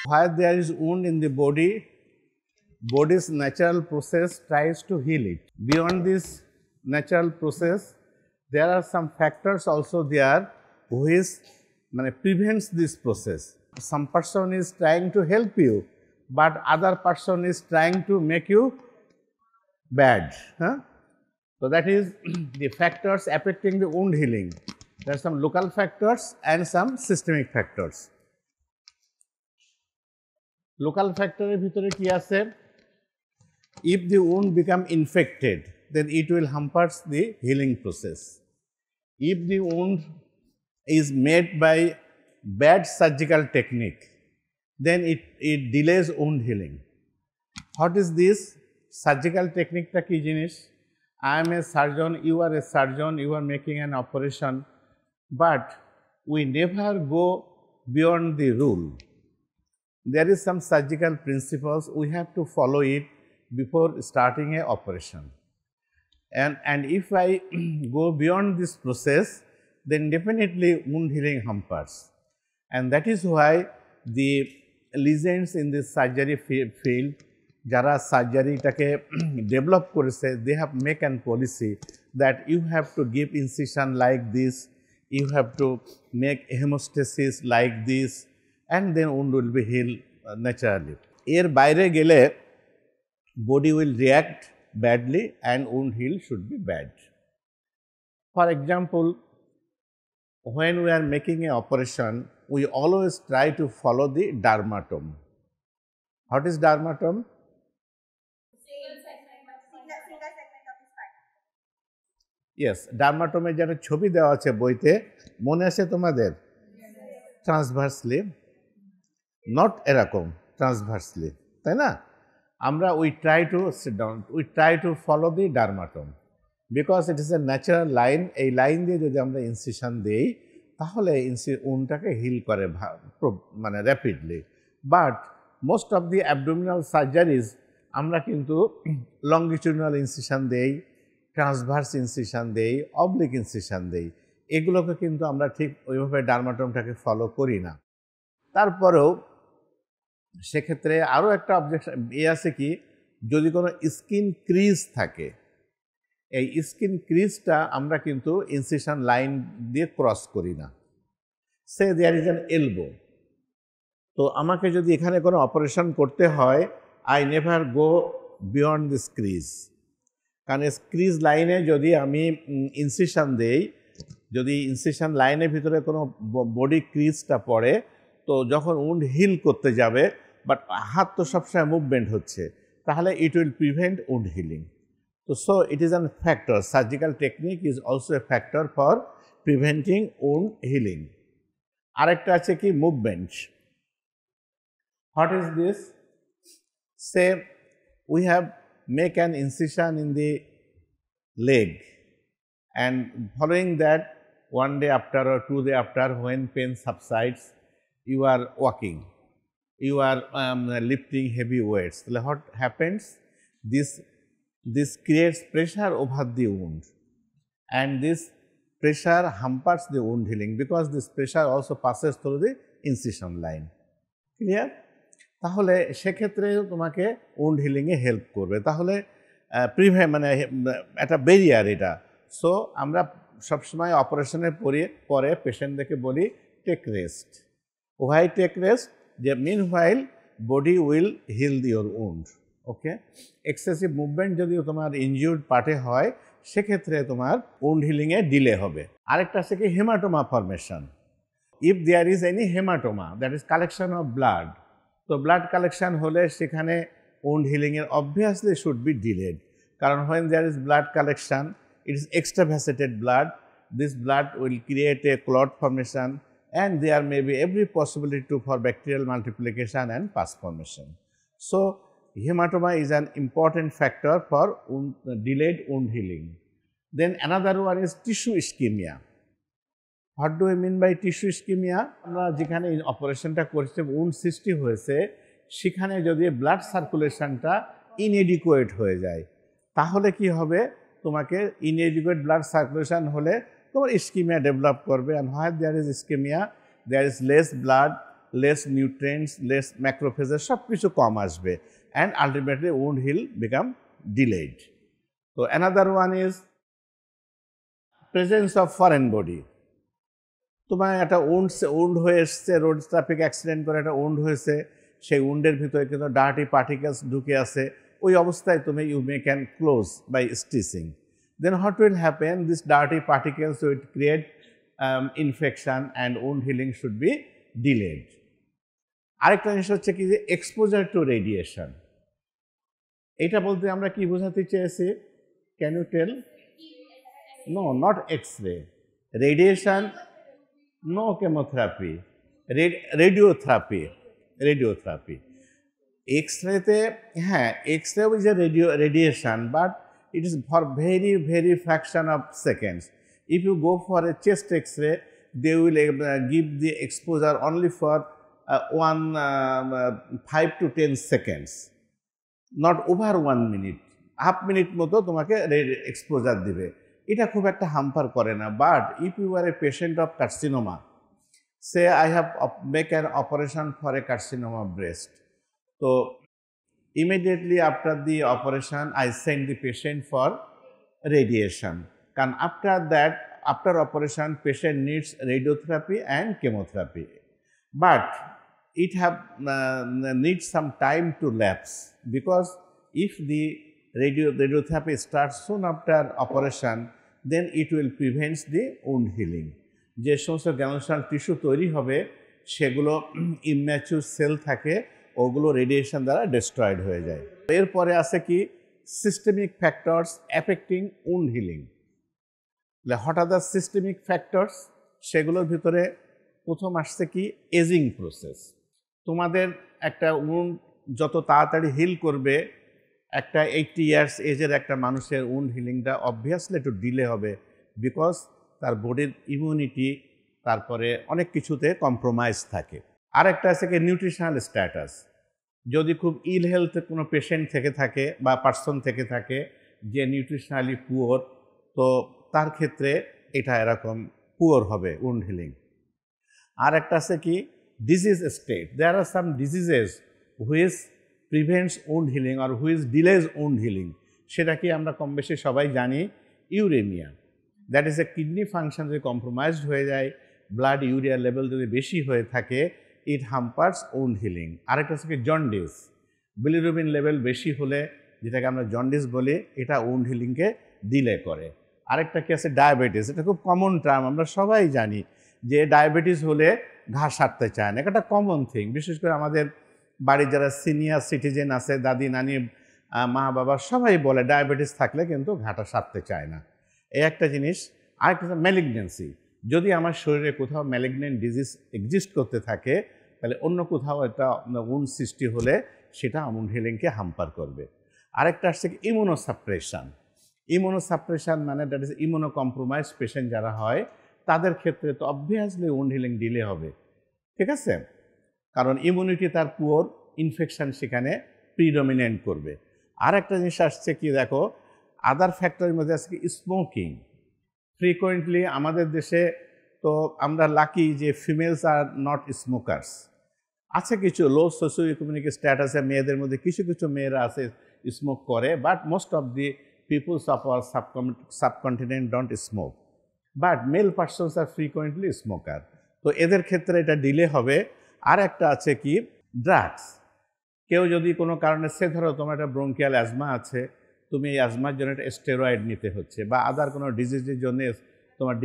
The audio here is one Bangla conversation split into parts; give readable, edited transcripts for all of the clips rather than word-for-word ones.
Where there is wound in the body, body's natural process tries to heal it. Beyond this natural process, there are some factors also there which prevents this process. Some person is trying to help you, but other person is trying to make you bad. So that is the factors affecting the wound healing. There are some local factors and some systemic factors. Local factor এর ভিতরে কি আছে? If the wound become infected, then it will hamper the healing process. If the wound is made by bad surgical technique, then it delays wound healing. What is this? Surgical technique টা কি জিনিস? I am a surgeon, you are a surgeon, you are making an operation, but we never go beyond the rule. There is some surgical principles, we have to follow it before starting a operation. And if I go beyond this process, then definitely wound healing hampers. And that is why the legends in the surgery field, jara surgery take develop koreche, they have make an policy that you have to give incision like this, you have to make hemostasis like this, and then wound will be healed naturally. এর বাইরে গেলে body will react badly and wound heal should be bad. For example, when we are making an operation, we always try to follow the dermatome. What is dermatome? Yes, dermatome এর যেটা ছবি দেওয়া আছে বইতে, মনে আছে তোমাদের? Transversely, not এরকম, transversely, তাই না? আমরা we try to sit down, we try to follow the dermatome because it is a natural line. এই লাইন দিয়ে যদি আমরা ইনসিশন দেই তাহলে woundটাকে হিল করে rapidly. But most of the abdominal surgeries আমরা কিন্তু লঙ্গিটিউডিনাল ইনসিশন দেই, ট্রান্সভার্স ইনসিশন দেই, অবলিক ইনসিশন দেই, এগুলোকে কিন্তু আমরা ঠিক ওইভাবে ডার্মাটোমটাকে ফলো করি না। তারপরেও সেক্ষেত্রে আরও একটা অবজেকশন আছে কি, যদি কোনো স্কিন ক্রিজ থাকে, এই স্কিন ক্রিজটা আমরা কিন্তু ইনসিশন লাইন দিয়ে ক্রস করি না। সে দেয়ার ইজ অ্যান এলবো, তো আমাকে যদি এখানে কোনো অপারেশন করতে হয়, I never go beyond this crease. কারণ ক্রিজ লাইনে যদি আমি ইনসিশন দেই, যদি ইনসিশন লাইনের ভিতরে কোনো বডি ক্রিজটা পড়ে, তো যখন উন্ড হিল করতে যাবে, বাট হাত তো সবসময় মুভমেন্ট হচ্ছে, তাহলে it will prevent wound healing. তো so it is an factor, surgical technique is also a factor for preventing wound healing. আরেকটা আছে কি movement. What is this? Say we have make an incision in the leg, and following that, one day after or 2 days after, when pain subsides, you are walking, you are lifting heavy weights. So what happens? This creates pressure over the wound, and this pressure hampers the wound healing because this pressure also passes through the incision line. Clear? তাহলে সেক্ষেত্রে তোমাকে wound healing এ হেল্প করবে। তাহলে একটা ব্যারিয়ার এটা। সো আমরা সবসময় অপারেশনের পরে পেশেন্টদেরকে বলি take rest. Why take rest? যে meanwhile body will heal your wound. Okay, excessive movement যদি তোমার ইনজিউর্ড পার্টে হয়, সেক্ষেত্রে তোমার উন্ড হিলিংয়ে ডিলে হবে। আরেকটা আছে কি haematoma formation. If there is any haematoma, that is collection of blood, তো ব্লাড কালেকশন হলে সেখানে wound healing obviously should be delayed. Karan when there is blood collection, it is extravasated blood. This blood will create a clot formation, and there may be every possibility for bacterial multiplication and pus formation. So hematoma is an important factor for delayed wound healing. Then another one is tissue ischemia. What do I mean by tissue ischemia? আমরা যেখানে অপারেশনটা করছি, wound সৃষ্টি হয়েছে, সেখানে যদি ব্লাড সার্কুলেশনটা ইনএডিকুয়েট হয়ে যায়, তাহলে কি হবে? তোমাকে ইনএডিকুয়েট ব্লাড সার্কুলেশন হলে তোমার ইস্কিমিয়া ডেভেলপ করবে। And where there is ischaemia, there is less blood, less nutrients, less macrophages সব কিছু কম আসবে, and ultimately wound heal become delayed. তো another one is presence of foreign body. তোমার একটা উন্ড হয়ে এসছে, রোড ট্রাফিক অ্যাক্সিডেন্ট করে একটা উন্ড হয়েছে, সেই উন্ডের ভিতরে কিন্তু ডার্টি পার্টিকেলস ঢুকে আছে, ওই অবস্থায় তুমি you may can close by stitching. Then what will happen, this dirty particles will create infection and wound healing should be delayed. আরেকটা জিনিস হচ্ছে কি যে এক্সপোজার টু রেডিয়েশন। এটা বলতে আমরা কি বোঝাতে চেয়েছি, can you tell? No, not X-ray, radiation, no chemotherapy, radiotherapy. এক্স-রেতে, হ্যাঁ, X-ray is a radiation, but it is for very fraction of seconds. If you go for a chest X-ray, they will give the exposure only for 5 to 10 seconds, not over 1 minute, half minute মতো তোমাকে এক্সপোজার দিবে। এটা খুব একটা হাম্পার করে না। But if you are a patient of carcinoma, say I have make an operation for a carcinoma breast, so immediately after the operation I send the patient for radiation, and after that, after operation, patient needs radiotherapy and chemotherapy, but it have needs some time to lapse, because if the radiotherapy starts soon after operation, then it will prevent the wound healing. যে সমস্ত গ্যানোসাল টিস্যু তৈরি হবে সেগুলো ইম্যাচিউর সেল থাকে, ওগুলো রেডিয়েশন দ্বারা ডিস্ট্রয়েড হয়ে যায়। এরপরে আছে কি systemic factors affecting wound healing. What are the systemic factors? সেগুলোর ভিতরে প্রথম আসছে কি এজিং প্রসেস। তোমাদের একটা উন্ড যত তাড়াতাড়ি হিল করবে, একটা 80 ইয়ার্স এজের একটা মানুষের উন্ড হিলিংটা অবভিয়াসলি একটু ডিলে হবে, বিকজ তার বডির ইমিউনিটি তারপরে অনেক কিছুতে কম্প্রোমাইজ থাকে। আরেকটা আছে কি নিউট্রিশনাল স্ট্যাটাস। যদি খুব ইল হেলথ কোনো পেশেন্ট থেকে থাকে বা পার্সন থেকে থাকে যে নিউট্রিশনালি পুয়ার, তো তার ক্ষেত্রে এটা এরকম পুয়ার হবে উন্ড হিলিং। আর একটা আছে কি disease state. There are some diseases which prevents wound healing আর হুইচ ডিলেজ উন্ড হিলিং। সেটা কি আমরা কম বেশি সবাই জানি, uraemia. That is a kidney function যদি কম্প্রোমাইজড হয়ে যায়, ব্লাড ইউরিয়া লেভেল যদি বেশি হয়ে থাকে, ইট হাম্পার্স উন্ড হিলিং। আরেকটা হচ্ছে কি জন্ডিস, বিলিরুবিন লেভেল বেশি হলে, যেটাকে আমরা জন্ডিস বলি, এটা উন্ড হিলিংকে ডিলে করে। আরেকটা কি আছে ডায়াবেটিস। এটা খুব কমন টার্ম, আমরা সবাই জানি যে ডায়াবেটিস হলে ঘা সারতে চায় না, এটা কমন থিং। বিশেষ করে আমাদের বাড়ির যারা সিনিয়র সিটিজেন আছে, দাদি নানি মা বাবা সবাই বলে ডায়াবেটিস থাকলে কিন্তু ঘাটা সারতে চায় না, এই একটা জিনিস। আরেকটা ম্যালিগনেন্সি। যদি আমার শরীরে কোথাও ম্যালিগনেন্ট ডিজিজ এক্সিস্ট করতে থাকে, তাহলে অন্য কোথাও একটা উন্ড সৃষ্টি হলে সেটা উন্ড হিলিংকে হাম্পার করবে। আরেকটা আসছে কি ইমিউনোসাপ্রেশন। ইমিউনোসাপ্রেশন মানে that is immuno compromise patient যারা হয়, তাদের ক্ষেত্রে তো অবভিয়াসলি উন্ড হিলিং ডিলে হবে, ঠিক আছে, কারণ ইমিউনিটি তার পুয়ার, ইনফেকশন সেখানে প্রিডমিনেন্ট করবে। আর একটা জিনিস আসছে কি দেখো, আদার ফ্যাক্টরের মধ্যে আছে কি স্মোকিং। ফ্রিকোয়েন্টলি আমাদের দেশে তো আমরা লাকি যে ফিমেলস আর নট স্মোকার্স। আছে কিছু লো সোশিও ইকোনমিক স্ট্যাটাসে মেয়েদের মধ্যে কিছু কিছু মেয়েরা আছে স্মোক করে, but most of the peoples of our subcontinent don't smoke, but male persons are frequently smoker. তো এদের ক্ষেত্রে এটা ডিলে হবে। আর একটা আছে কি ড্রাগস। কেউ যদি কোনো কারণে, সে ধরো তোমার একটা ব্রঙ্কিয়াল অ্যাজমা আছে, তুমি এই অ্যাজমার জন্য একটা স্টেরয়েড নিতে হচ্ছে, বা আদার কোনো ডিজিজের জন্য তোমার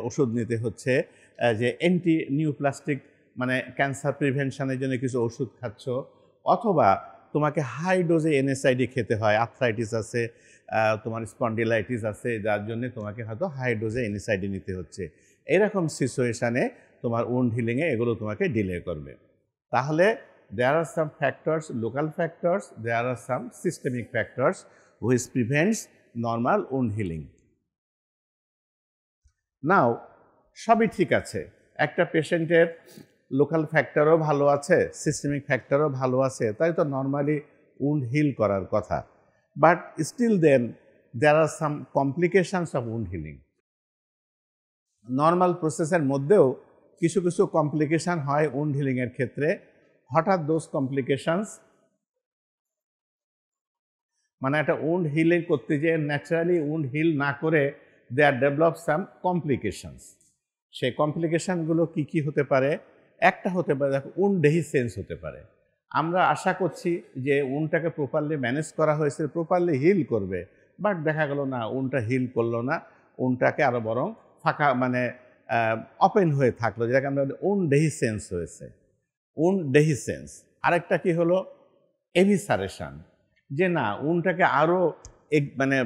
ওষুধ নিতে হচ্ছে, যে অ্যান্টি নিউপ্লাস্টিক মানে ক্যান্সার প্রিভেনশনের জন্য কিছু ওষুধ খাচ্ছ, অথবা তোমাকে হাই ডোজে এনএসআইডি খেতে হয়, আর্থ্রাইটিস আছে, তোমার স্পন্ডিলাইটিস আছে, যার জন্য তোমাকে হয়তো হাই ডোজে এনএসআইডি নিতে হচ্ছে। এরকম সিচুয়েশানে তোমার উন্ড হিলিংয়ে এগুলো তোমাকে ডিলে করবে। তাহলে there are some factors, local factors, there are some systemic factors which prevents normal wound healing. Now, সবই ঠিক আছে, একটা পেশেন্টের লোকাল ফ্যাক্টরও ভালো আছে, সিস্টেমিক ফ্যাক্টরও ভালো আছে, তাই তো নর্মালি উন্ড হিল করার কথা। But still then there are some complications of wound healing. Normal প্রসেসের মধ্যেও কিছু কিছু কমপ্লিকেশান হয় উন্ড হিলিংয়ের ক্ষেত্রে। হঠাৎ দোজ কমপ্লিকেশানস মানে একটা উন্ড হিলিং করতে যেয়ে ন্যাচারালি উন্ড হিল না করে দেয়ার ডেভেলপ সাম কমপ্লিকেশানস। সেই কমপ্লিকেশানগুলো কি কি হতে পারে? একটা হতে পারে দেখো উন্ড ডেহিসেন্স হতে পারে। আমরা আশা করছি যে উন্ডটাকে প্রপারলি ম্যানেজ করা হয়েছে, প্রপারলি হিল করবে, বাট দেখা গেল না, উন্ডটা হিল করলো না, উন্ডটাকে আরও বরং ফাঁকা মানে ওপেন হয়ে থাকলো, যেটাকে আমরা উন্ড ডেহিসেন্স হয়েছে, উন্ড ডেহিসেন্স। আরেকটা কি হলো? এভিসারেশন, যে না উন্ডটাকে আরও মানে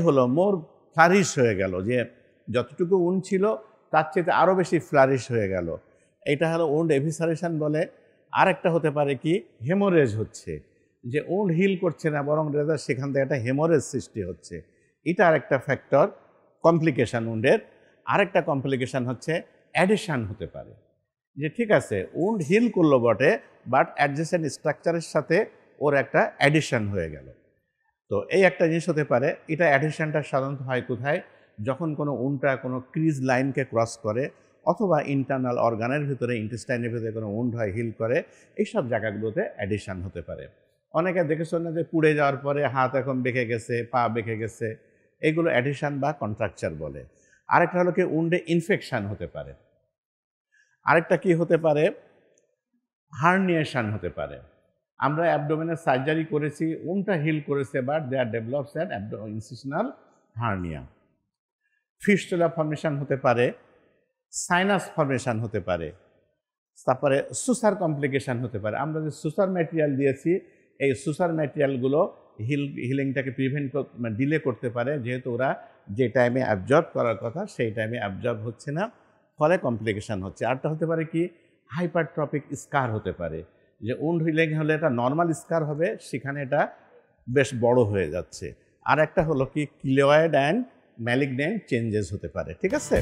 হলো মোর ফ্লারিশ হয়ে গেল, যে যতটুকু উন্ড ছিল তার চেয়ে আরও বেশি ফ্লারিশ হয়ে গেল, এটা হলো উন্ড এভিসারেশন বলে। আরেকটা হতে পারে কি? হেমোরেজ হচ্ছে, যে উন্ড হিল করছে না বরং রেজার সেখান থেকে একটা হেমোরেজ সৃষ্টি হচ্ছে, এটা আরেকটা ফ্যাক্টর কমপ্লিকেশান উন্ডের। আরেকটা কমপ্লিকেশান হচ্ছে অ্যাডিশান হতে পারে, যে ঠিক আছে উন্ড হিল করলো বটে, বাট অ্যাডজেসেন্ট স্ট্রাকচারের সাথে ওর একটা অ্যাডিশন হয়ে গেল। তো এই একটা জিনিস হতে পারে। এটা অ্যাডিশনটা সাধারণত হয় কোথায়? যখন কোনো উন্ডটা কোনো ক্রিজ লাইনকে ক্রস করে, অথবা ইন্টারনাল অর্গানের ভিতরে, ইন্টেস্টাইনের ভিতরে কোনো উন্ড হয়, হিল করে, এইসব জায়গাগুলোতে অ্যাডিশন হতে পারে। অনেকে দেখেছ না যে পুড়ে যাওয়ার পরে হাত এখন বেঁকে গেছে, পা বেঁকে গেছে, এগুলো অ্যাডিশন বা কন্ট্রাকচার বলে। আরেকটা হলো কি উন্ডে ইনফেকশান হতে পারে। আরেকটা কি হতে পারে? হার্নিয়েশন হতে পারে। আমরা অ্যাবডোমেনের সার্জারি করেছি, উন্ডটা হিল করেছে, but there develops an incisional hernia. Fistula formation হতে পারে, সাইনাস ফর্মেশন হতে পারে, তারপরে সুসার কমপ্লিকেশান হতে পারে। আমরা যে সুসার ম্যাটেরিয়াল দিয়েছি, এই সুসার ম্যাটেরিয়ালগুলো হিলিংটাকে প্রিভেন্ট ডিলে করতে পারে, যেহেতু ওরা যে টাইমে অ্যাবজর্ব করার কথা সেই টাইমে অ্যাবজর্ব হচ্ছে না, ফলে কমপ্লিকেশান হচ্ছে। আরটা হতে পারে কি? হাইপারট্রপিক স্কার হতে পারে, যে উন্ড হিলিং হলে এটা নর্মাল স্কার হবে, সেখানে এটা বেশ বড় হয়ে যাচ্ছে। আর একটা হলো কি? কিলোয়েড অ্যান্ড ম্যালিগন্যান্ট চেঞ্জেস হতে পারে। ঠিক আছে?